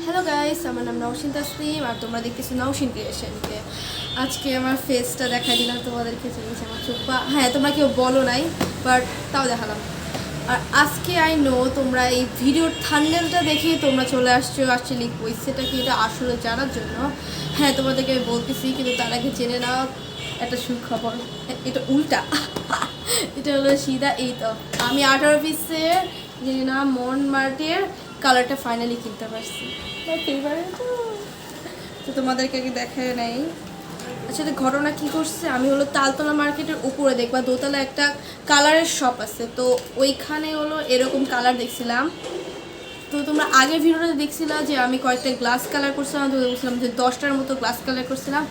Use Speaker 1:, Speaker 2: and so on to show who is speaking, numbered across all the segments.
Speaker 1: Hello guys, আমার নাম নওশিন তাসনিম আর তোমরা দেখতেছো নওশিন ক্রিয়েশনকে। আজকে আমার ফেসটা দেখাই দিলাম তোমাদেরকে, চিনিস আমার চোখ বা হ্যাঁ তোমরা কেউ বলো নাই, বাট তাও দেখালাম। আর আজকে আই নো তোমরা এই ভিডিওর থাম্বনেলটা দেখে তোমরা চলে আসছো অ্যাকচুয়ালি সেটা কি এটা আসলে জানার জন্য। হ্যাঁ তোমাদেরকে আমি বলতেছি, কিন্তু তার আগে জেনে নাও একটা সুখবর। এটা উল্টা এটা হলো সিধা। এই তো আমি 18 পিসের জেনে না মন মার্টের কালারটা ফাইনালি কিনতে পারছি। তো তোমাদেরকে আগে দেখায় নাই। আসলে ঘটনা কী করছে, আমি হলো তালতলা মার্কেটের উপরে দেখবা দোতলা একটা কালারের শপ আছে, তো ওইখানে হলো এরকম কালার দেখছিলাম। তো তোমরা আগের ভিডিওটা দেখছিলাম যে আমি কয়েকটা গ্লাস কালার করছিলাম, তো বলছিলাম যে 10টার মতো গ্লাস কালার করছিলাম।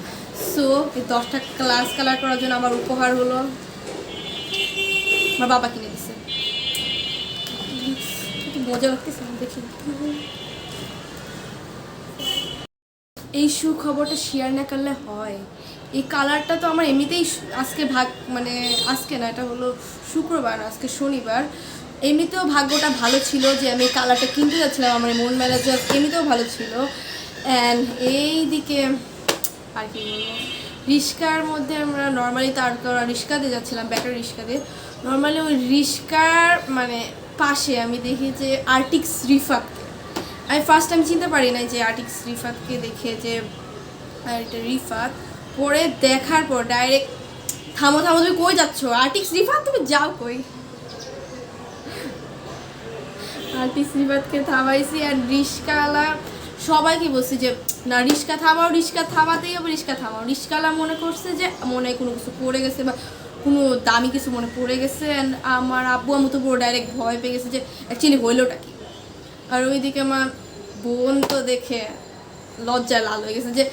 Speaker 1: সো এই 10টা গ্লাস কালার করার জন্য আমার উপহার হলো আমার বাবা কিনে দিছে। মজা লাগতেছে দেখি। এই সুখবরটা শেয়ার না করলে হয়। এই কালারটা তো আমার এমনিতেই আজকে মানে আজকে না, এটা হলো শুক্রবার, আজকে শনিবার। এমনিতেও ভাগ্যটা ভালো ছিল যে আমি কালারটা কিনতে যাচ্ছিলাম, আমার মন মেজাজ এমনিতেও ভালো ছিল। অ্যান্ড এই দিকে আর কি বলবো, রিস্কার মধ্যে আমরা নর্মালি তার রিস্কা দিয়ে যাচ্ছিলাম, ব্যাটারি রিস্কা দিয়ে। নর্মালি ওই রিস্কার মানে পাশে আমি দেখি যে আর্টিক্স রিফাতকে। আমি ফার্স্ট টাইম চিনতে পারি নাই যে আর্টিক্স রিফাতকে দেখে যে এটা রিফাত। পরে দেখার পর ডাইরেক্ট থামো থামো, তুমি কই যাচ্ছ? আর্টিক্স রিফাত তুমি যাও কই? আর্টিক্স রিফাতকে থামাইছি। আর রিস্কাওয়ালা সবাইকে বলছি যে না রিস্কা থামাও, রিস্কা থামাতেই হবে, রিস্কা থামাও। রিস্কাওয়ালা মনে করছে যে মনে কোনো কিছু পড়ে গেছে বা কোনো দামি কিছু মনে পড়ে গেছে। অ্যান্ড আমার আব্বু আম্মু তো পুরো ডাইরেক্ট ভয় পেয়ে গেছে যে অ্যাকচুয়ালি হইলোটা কি। আর ওইদিকে আমার বোন তো দেখে লজ্জায় লাল হয়ে গেছে যে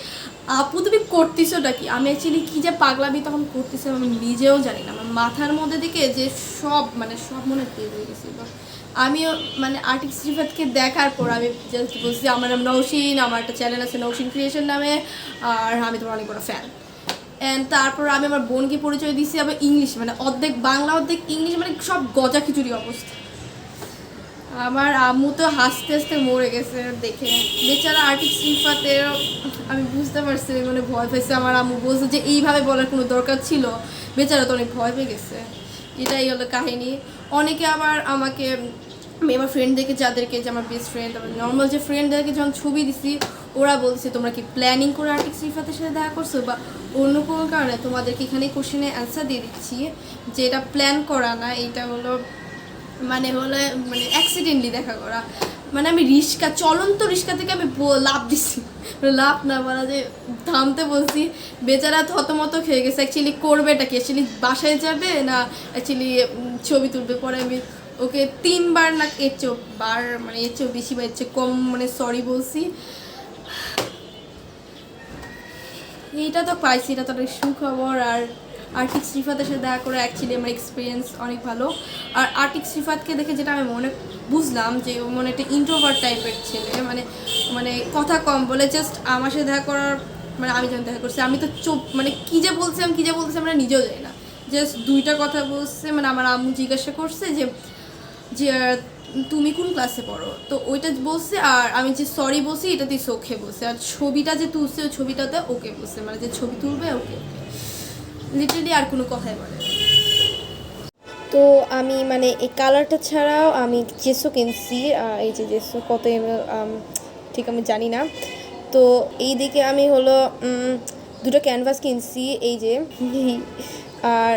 Speaker 1: আপু তুমি করতেছোটা কি। আমি অ্যাকচুয়ালি কী যে পাগলামি তখন করতেছি আমি নিজেও জানি না। আমার মাথার মধ্যে দিকে যে সব মনে বের হয়ে গেছিল। আমিও মানে আর্টিক্স রিফাতকে দেখার পর আমি জাস্ট বলছি আমার নাম নওশিন, আমার একটা চ্যানেল আছে নওশিন ক্রিয়েশন নামে, আর আমি তোমার অনেক বড় ফ্যান। অ্যান্ড তারপর আমি আমার বোনকে পরিচয় দিচ্ছি আবার ইংলিশ, মানে অর্ধেক বাংলা অর্ধেক ইংলিশ, মানে সব গজা খিচুড়ি অবস্থা। আমার আম্মু তো হাসতে হাসতে মরে গেছে দেখে। বেচারা আর্টিস্ট রিফাতের আমি বুঝতে পারছি মানে ভয় পেয়েছে। আমার আম্মু বলছে যে এইভাবে বলার কোনো দরকার ছিল, বেচারা তো অনেক ভয় পেয়ে গেছে। এটাই হলো কাহিনী। অনেকে আবার আমাকে আমি আমার ফ্রেন্ডদেরকে, যাদেরকে যে আমার বেস্ট ফ্রেন্ড, আমার নর্মাল যে ফ্রেন্ডদেরকে যখন ছবি দিছি ওরা বলছে তোমরা কি প্ল্যানিং করে আর্টিস্ট রিফাতের সাথে দেখা করছো বা অন্য কোনো কারণে। তোমাদেরকে এখানে কোশ্চেনে অ্যান্সার দিয়ে দিচ্ছি যে এটা প্ল্যান করা না, এটা হলো মানে অ্যাক্সিডেন্টলি দেখা করা। মানে আমি রিস্কা, চলন্ত রিস্কা থেকে আমি লাভ দিছি, লাভ না বলা যে থামতে বলছি। বেচারা থতমত খেয়ে গেছে। অ্যাকচুয়ালি করবেটা কি, অ্যাকচুয়ালি বাসায় যাবে না অ্যাকচুয়ালি ছবি তুলবে। পরে আমি ওকে 3বার না এর চেয়েও বার, মানে এর চেয়েও বেশি বা এর চেয়ে কম মানে সরি বলছি। এইটা তো পাইছি, এটা তো একটা সুখবর। আর আর্টিক্স রিফাতের সাথে দেখা করে অ্যাকচুয়ালি আমার এক্সপিরিয়েন্স অনেক ভালো। আর আর্টিক্স রিফাতকে দেখে যেটা আমি বুঝলাম যে ও মানে একটা ইন্ট্রোভার্ট টাইপের ছেলে, মানে কথা কম বলে। জাস্ট আমার সাথে দেখা করার মানে আমি যখন দেখা করছি আমি তো চোখ মানে কী যে বলছিলাম আমরা নিজেও জানি না। জাস্ট 2টা কথা বলছে, মানে আমার আম্মু জিজ্ঞাসা করছে যে যে তুমি কোন ক্লাসে পড়ো, তো ওইটা বলছে। আর আমি যে সরি বলছি এটা তুই চোখে বলছে। আর ছবিটা যে তুলছে ওই ছবিটাতে ওকে বলছে, মানে যে ছবি তুলবে ওকে, লিটারালি আর কোনো কথাই বলে। তো আমি মানে এই কালারটা ছাড়াও আমি জেসো কিনছি। এই যে জেসো কত ml ঠিক আমি জানি না। তো এই দিকে আমি হলো 2টা ক্যানভাস কিনছি, এই যে। আর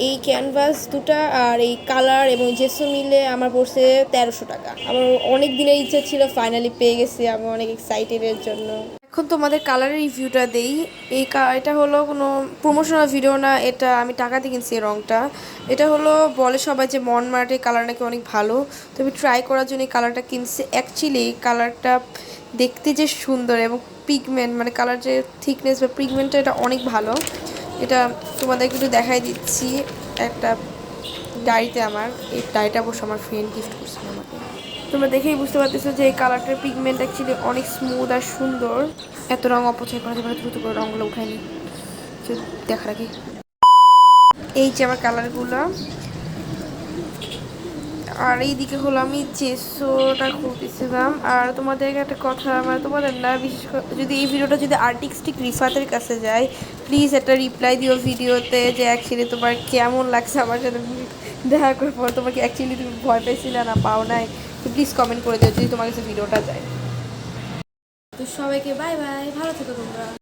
Speaker 1: এই ক্যানভাস 2টা আর এই কালার এবং জেসো মিলে আমার পড়ছে 1300 টাকা। আমার অনেক দিনের ইচ্ছা ছিল, ফাইনালি পেয়ে গেছি, আমি অনেক এক্সাইটেডের জন্য। এখন তোমাদের কালারের রিভিউটা দেই। এটা হলো কোনো প্রমোশনাল ভিডিও না, এটা আমি টাকা দিয়ে কিনছি এই রঙটা। এটা হলো বলে সবাই যে মন মার্টের কালার নাকি অনেক ভালো, তো আমি ট্রাই করার জন্য এই কালারটা কিনছি। অ্যাকচুয়ালি কালারটা দেখতে যে সুন্দর এবং পিগমেন্ট মানে কালার যে থিকনেস বা পিগমেন্টটা এটা অনেক ভালো। এটা তোমাদেরকে একটু দেখাই দিচ্ছি একটা ডায়েরিতে। আমার এই ডায়েরিটা অবশ্য আমার ফ্রেন্ড গিফট করছিল আমাকে। তোমরা দেখেই বুঝতে পারতেছো যে এই কালারটার পিগমেন্ট অ্যাকচুয়ালি অনেক স্মুথ আর সুন্দর। এত রঙ অপচয় করা যাবে না, দ্রুত করে রঙগুলো উঠাই নি দেখার আগে। এই যে আমার কালারগুলো, আর এইদিকে হলো আমি চেসোটা খুলতেছিলাম। আর তোমাদেরকে একটা কথা, মানে তোমাদের না, বিশেষ করে যদি এই ভিডিওটা যদি আর্টিস্টিক রিফাতের কাছে যায়, প্লিজ একটা রিপ্লাই দিও ভিডিওতে যে অ্যাকচুয়ালি তোমার কেমন লাগছে আমার সাথে দেখা করার পর। তোমাকে অ্যাকচুয়ালি তুমি ভয় পেয়েছিলে না পাও নাই, তো প্লিজ কমেন্ট করে দিও যদি তোমার কাছে ভিডিওটা যায়। তো সবাইকে বাই বাই, ভালো থেকো তোমরা।